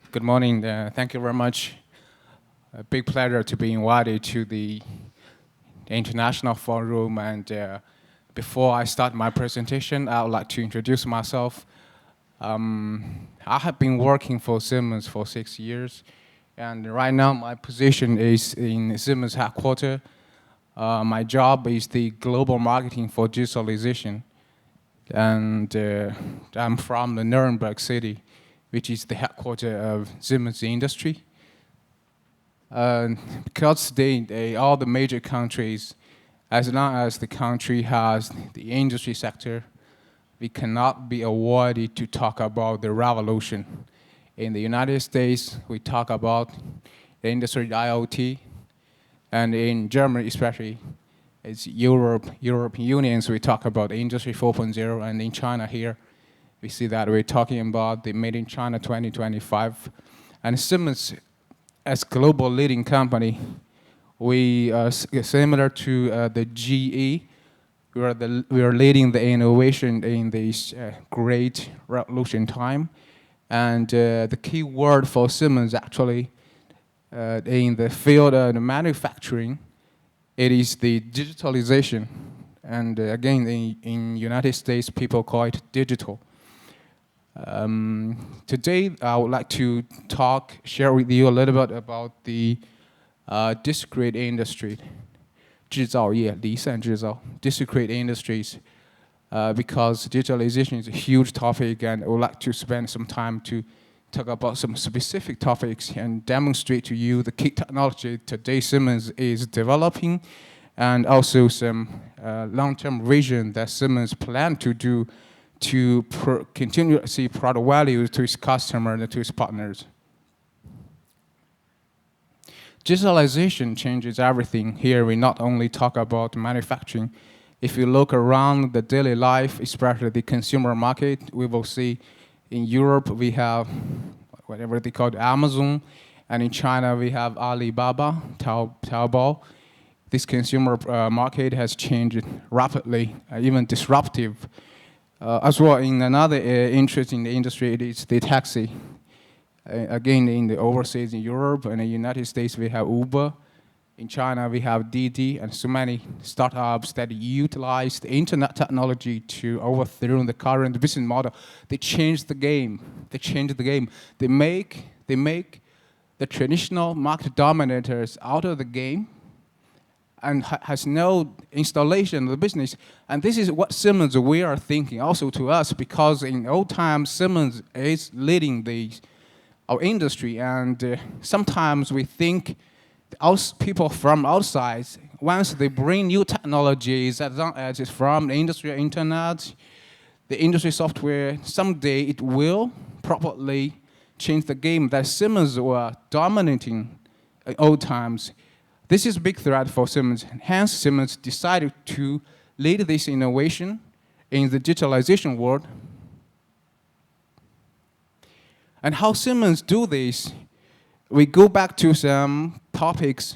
Good morning. Thank you very much. A big pleasure to be invited to the International Forum. And before I start my presentation, I would like to introduce myself. I have been working for Siemens for 6 years. And right now, my position is in Siemens headquarters. My job is the global marketing for digitalization. And I'm from the Nuremberg city, which is the headquarters of Siemens industry. Because all the major countries, as long as the country has the industry sector, we cannot be avoided to talk about the revolution. In the United States, we talk about the industry IoT, and in Germany especially, it's European Union, so we talk about Industry 4.0, and in China here, we see that we're talking about the Made in China 2025. And Siemens, as global leading company, we are similar to the GE. We are leading the innovation in this great revolution time. And the key word for Siemens actually in the field of manufacturing, it is the digitalization. And again, in United States, people call it digital. Today, I would like to share with you a little bit about the discrete industry, 制造业, 离散制造, discrete industries, because digitalization is a huge topic, and I would like to spend some time to talk about some specific topics and demonstrate to you the key technology today Siemens is developing, and also some long-term vision that Siemens plan to do to continue to see product value to its customer and to its partners. Digitalization changes everything. Here we not only talk about manufacturing. If you look around the daily life, especially the consumer market, we will see in Europe we have whatever they call Amazon, and in China we have Alibaba, Taobao. This consumer market has changed rapidly, even disruptive. As well, in another interesting industry, it is the taxi. Again, in the overseas, in Europe and the United States, we have Uber. In China, we have Didi, and so many startups that utilize the internet technology to overthrow the current business model. They change the game. They make the traditional market dominators out of the game and has no installation of the business. And this is what Siemens we are thinking also to us, because in old times, Siemens is leading our industry, and sometimes we think people from outside, once they bring new technologies, as long as it's from the industry internet, the industry software, someday it will properly change the game that Siemens were dominating in old times. This is a big threat for Siemens. Hence, Siemens decided to lead this innovation in the digitalization world. And how Siemens do this, we go back to some topics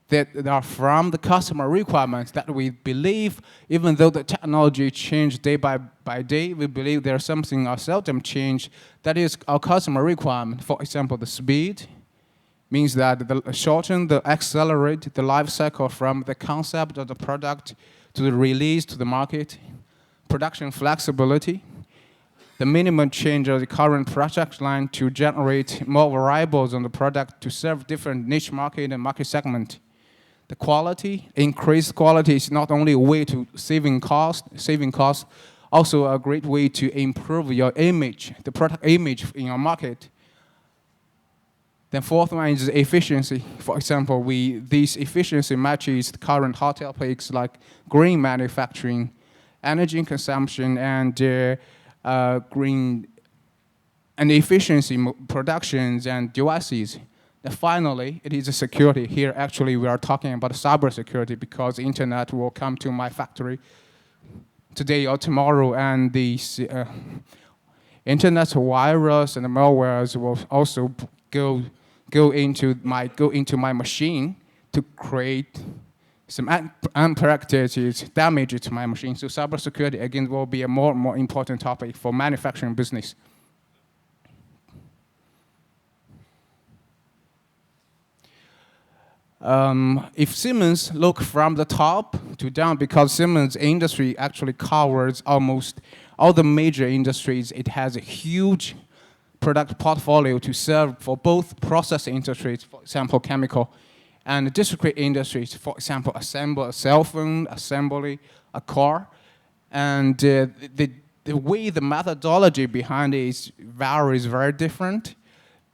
that are from the customer requirements that we believe, even though the technology changed day by day, we believe there's something seldom change, that is our customer requirement. For example, the speed means that accelerate the life cycle from the concept of the product to the release to the market. Production flexibility, the minimum change of the current product line to generate more variables on the product to serve different niche market and market segment. The quality, increased quality is not only a way to saving cost, also a great way to improve your image, the product image in your market. Then fourth one is efficiency. For example, this efficiency matches the current hot topics like green manufacturing, energy consumption, and green and efficiency productions and devices. And finally, it is a security. Here, actually, we are talking about cybersecurity, because the internet will come to my factory today or tomorrow, and the internet virus and the malwares will also go into my machine to create some unprotected damage to my machine. So cybersecurity, again, will be a more and more important topic for manufacturing business. If Siemens look from the top to down, because Siemens industry actually covers almost all the major industries, it has a huge product portfolio to serve for both process industries, for example, chemical, and discrete industries, for example, assemble a cell phone, assembly a car, and the way the methodology behind it is varies very different.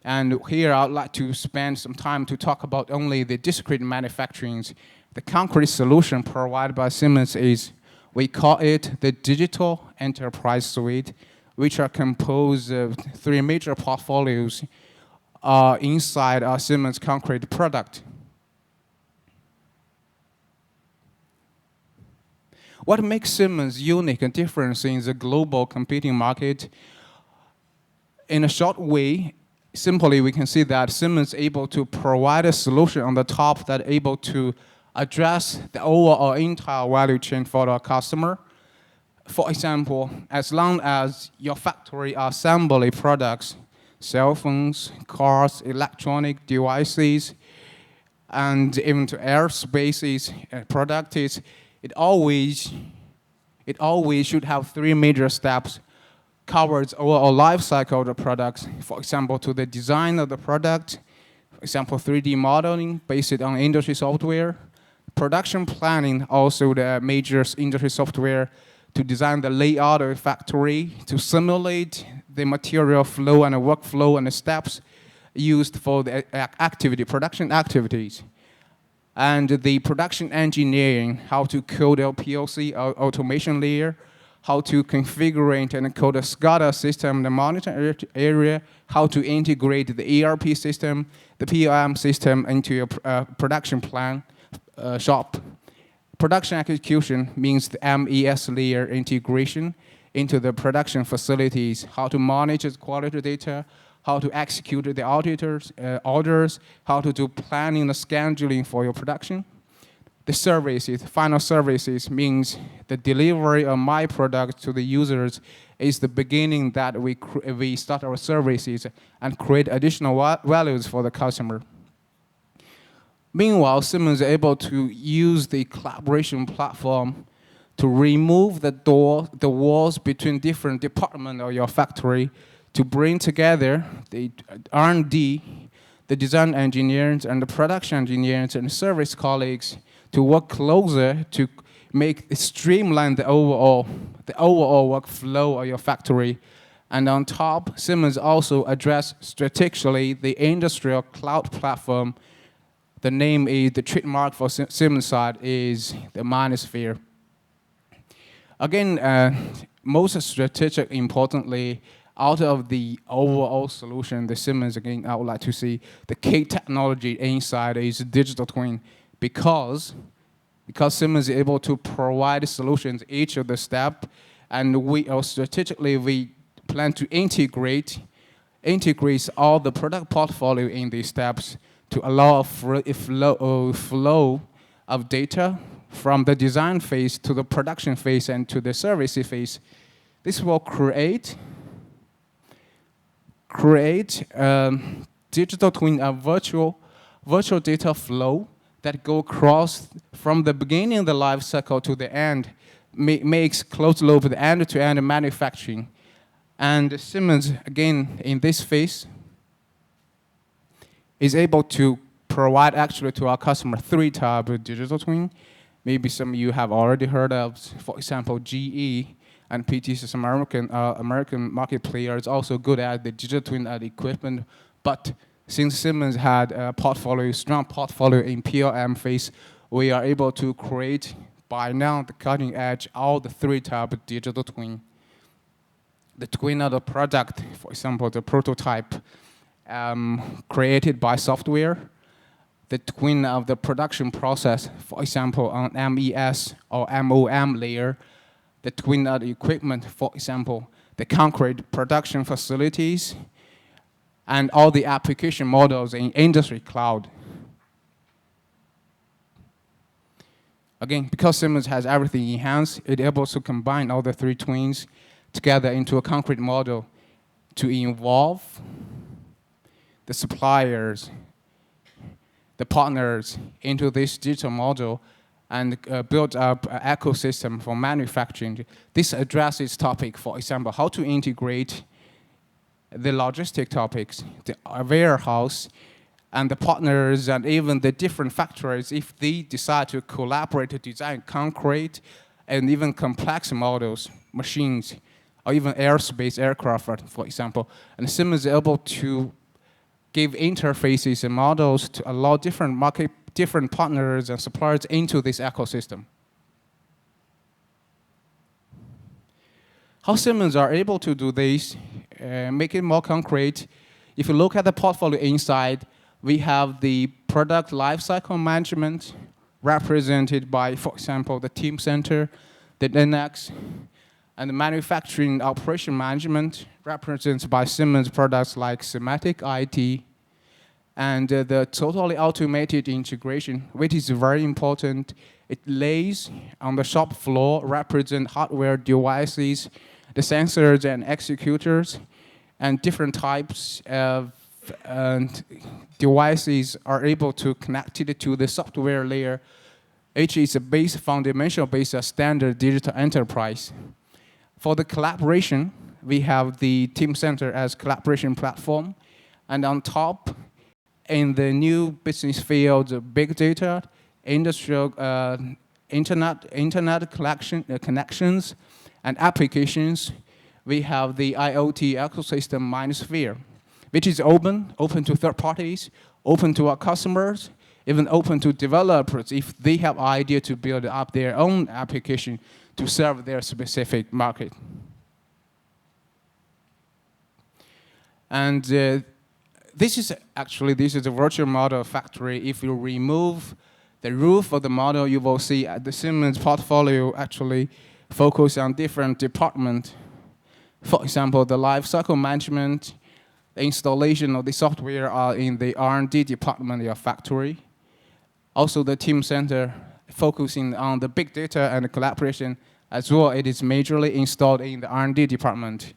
And here I'd like to spend some time to talk about only the discrete manufacturing. The concrete solution provided by Siemens is, we call it the Digital Enterprise Suite, which are composed of three major portfolios inside our Siemens concrete product. What makes Siemens unique and different in the global competing market? In a short way, simply we can see that Siemens is able to provide a solution on the top that is able to address the overall entire value chain for our customer. For example, as long as your factory assembly products, cell phones, cars, electronic devices, and even to aerospace products, it always should have three major steps covers overall life cycle of the products. For example, to the design of the product, for example, 3D modeling based on industry software, production planning, also the major industry software to design the layout of the factory, to simulate the material flow and the workflow and the steps used for the production activities. And the production engineering, how to code a PLC automation layer, how to configure and code a SCADA system, the monitor area, how to integrate the ERP system, the PLM system into your production plan shop. Production execution means the MES layer integration into the production facilities, how to monitor the quality data, how to execute the orders, how to do planning and scheduling for your production. The services, final services means the delivery of my product to the users is the beginning that we start our services and create additional values for the customer. Meanwhile, Siemens is able to use the collaboration platform to remove the walls between different departments of your factory to bring together the R&D, the design engineers, and the production engineers and service colleagues to work closer to streamline the overall workflow of your factory. And on top, Siemens also address strategically the industrial cloud platform. The name is, the trademark for Siemens side is the Manosphere. Again, most strategic, importantly, out of the overall solution, the Siemens, again, I would like to see the key technology inside is digital twin, because Siemens is able to provide solutions each of the step, and we plan to integrate all the product portfolio in these steps to allow a flow of data from the design phase to the production phase and to the service phase. This will create digital twin, a virtual data flow that go across from the beginning of the life cycle to the end, makes closed loop the end-to-end manufacturing. And Siemens, again, in this phase, is able to provide actually to our customer three types of digital twin. Maybe some of you have already heard of, for example, GE and PT, some American market players also good at the digital twin equipment. But since Siemens had a strong portfolio in PLM phase, we are able to create by now the cutting edge all the three types of digital twin. The twin of the product, for example, the prototype created by software, the twin of the production process, for example, on MES or MOM layer, the twin of the equipment, for example, the concrete production facilities, and all the application models in industry cloud. Again, because Siemens has everything enhanced, it is able to combine all the three twins together into a concrete model to involve the suppliers, the partners into this digital model and build up an ecosystem for manufacturing. This addresses topic, for example, how to integrate the logistic topics, the warehouse, and the partners, and even the different factories, if they decide to collaborate to design concrete and even complex models, machines, or even aerospace aircraft, for example. And Siemens is able to give interfaces and models to allow different partners and suppliers into this ecosystem. How Siemens are able to do this, make it more concrete. If you look at the portfolio inside, we have the product lifecycle management represented by, for example, the team center, the NX, and the manufacturing operation management represented by Siemens products like Semantic IT, and the totally automated integration, which is very important. It lays on the shop floor, represent hardware devices, the sensors and executors, and different types of devices are able to connect it to the software layer, which is a fundamental base of standard digital enterprise. For the collaboration, we have the Team Center as collaboration platform, and on top, in the new business field, big data, industrial internet connections, and applications, we have the IoT ecosystem MindSphere, which is open to third parties, open to our customers, even open to developers if they have idea to build up their own application to serve their specific market. And this is a virtual model factory. If you remove the roof of the model, you will see the Siemens portfolio actually focus on different departments. For example, the lifecycle management, the installation of the software are in the R&D department of your factory. Also, the team center focusing on the big data and the collaboration as well. It is majorly installed in the R&D department.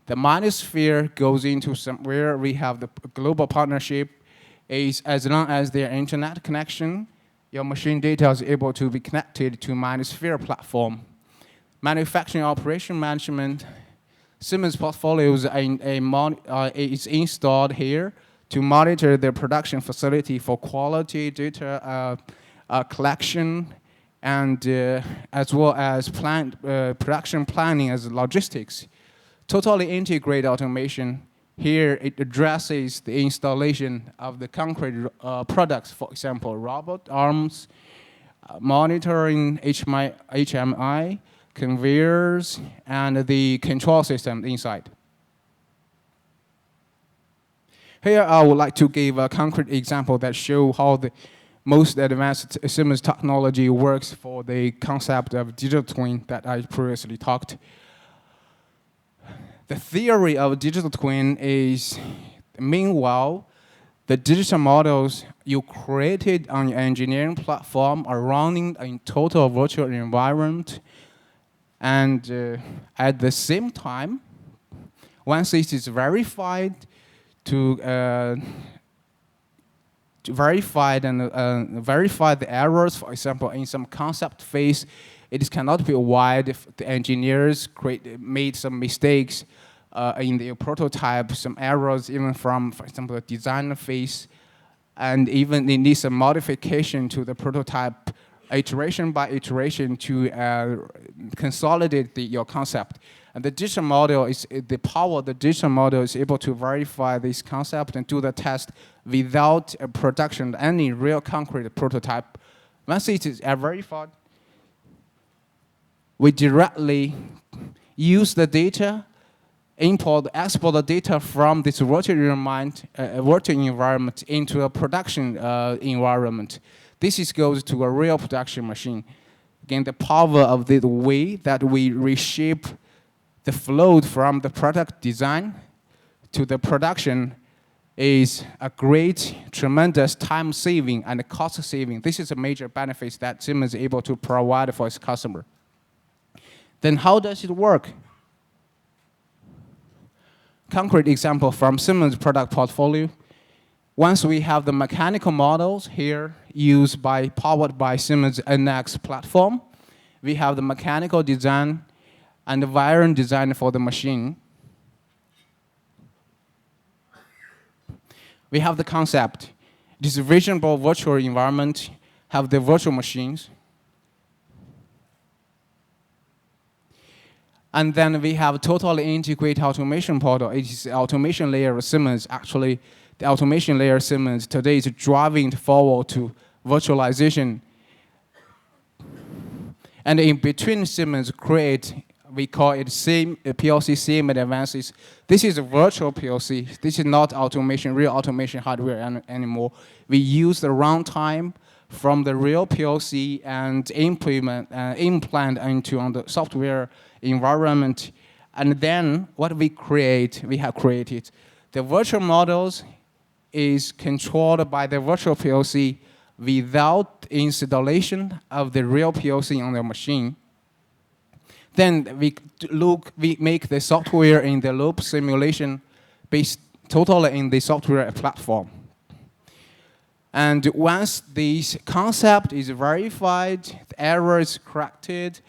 The MindSphere goes into somewhere we have the global partnership. Is as long as their internet connection, your machine data is able to be connected to MindSphere platform. Manufacturing operation management, Siemens portfolios is installed here to monitor the production facility for quality data collection, and as well as production planning as logistics. Totally integrated automation. Here it addresses the installation of the concrete products, for example, robot arms, monitoring HMI, conveyors, and the control system inside. Here I would like to give a concrete example that shows how the most advanced Siemens technology works for the concept of digital twin that I previously talked. The theory of digital twin is, meanwhile, the digital models you created on your engineering platform are running in total virtual environment. And at the same time, once this is verified, to verify the errors, for example, in some concept phase, it cannot be avoided if the engineers made some mistakes in the prototype, some errors even from, for example, the design phase, and even they need some modification to the prototype iteration by iteration to consolidate your concept. And the digital model is the power of the digital model is able to verify this concept and do the test without production any real concrete prototype. Once it is verified, we directly use the data, export the data from this virtual environment into a production environment. This goes to a real production machine. Again, the power of the way that we reshape the flow from the product design to the production is a great, tremendous time saving and cost saving. This is a major benefit that Siemens is able to provide for its customer. Then how does it work? Concrete example from Siemens product portfolio. Once we have the mechanical models here powered by Siemens NX platform, we have the mechanical design and the wiring design for the machine. We have the concept. This reasonable virtual environment have the virtual machines. And then we have totally integrated automation portal. It is the automation layer of Siemens. Actually, the automation layer of Siemens today is driving forward to virtualization. And in between Siemens we call it PLC Siemens Advances. This is a virtual PLC. This is not automation, real automation hardware anymore. We use the runtime from the real PLC and implant into on the software environment. And then what we have created. The virtual models is controlled by the virtual PLC without installation of the real PLC on the machine. Then we make the software in the loop simulation based totally in the software platform. And once this concept is verified, the error is corrected,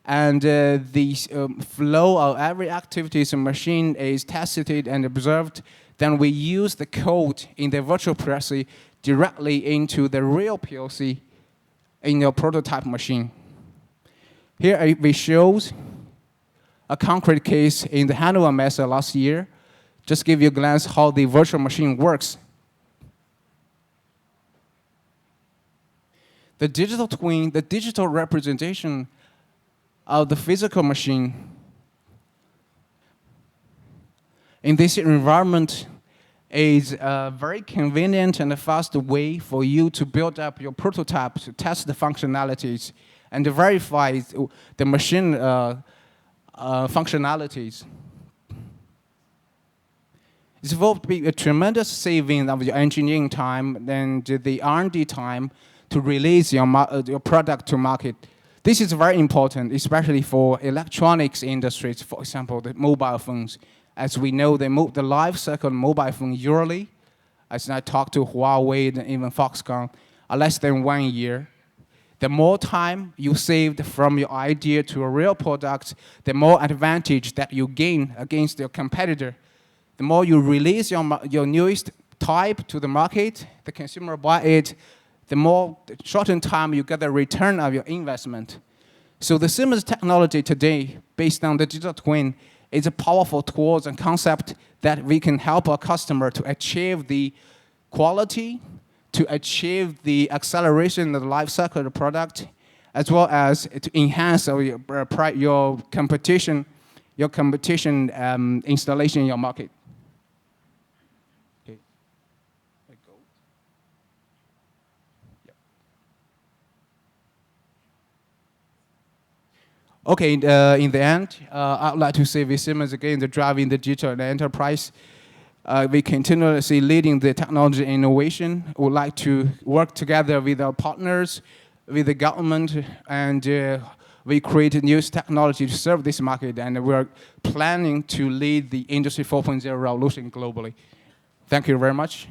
and the flow of every activity in the machine is tested and observed, then we use the code in the virtual PLC directly into the real PLC in your prototype machine. Here we show a concrete case in the Hanover Messe last year. Just give you a glance how the virtual machine works. The digital twin, the digital representation of the physical machine. In this environment is a very convenient and a fast way for you to build up your prototype, to test the functionalities, and to verify the machine functionalities. This will be a tremendous saving of your engineering time and the R&D time to release your product to market. This is very important, especially for electronics industries, for example, the mobile phones. As we know, the life cycle of mobile phone yearly, as I talked to Huawei and even Foxconn, are less than 1 year. The more time you saved from your idea to a real product, the more advantage that you gain against your competitor. The more you release your newest type to the market, the consumer buy it, the more shortened time you get the return of your investment. So the Siemens technology today, based on the digital twin, is a powerful tool and concept that we can help our customer to achieve the quality, to achieve the acceleration of the life cycle of the product, as well as to enhance your competition installation in your market. Okay. There we go. Yep. Okay, in the end, I'd like to say with Siemens again, the driving the digital and enterprise. We continuously leading the technology innovation. We would like to work together with our partners, with the government, and we create new technology to serve this market, and we're planning to lead the Industry 4.0 revolution globally. Thank you very much.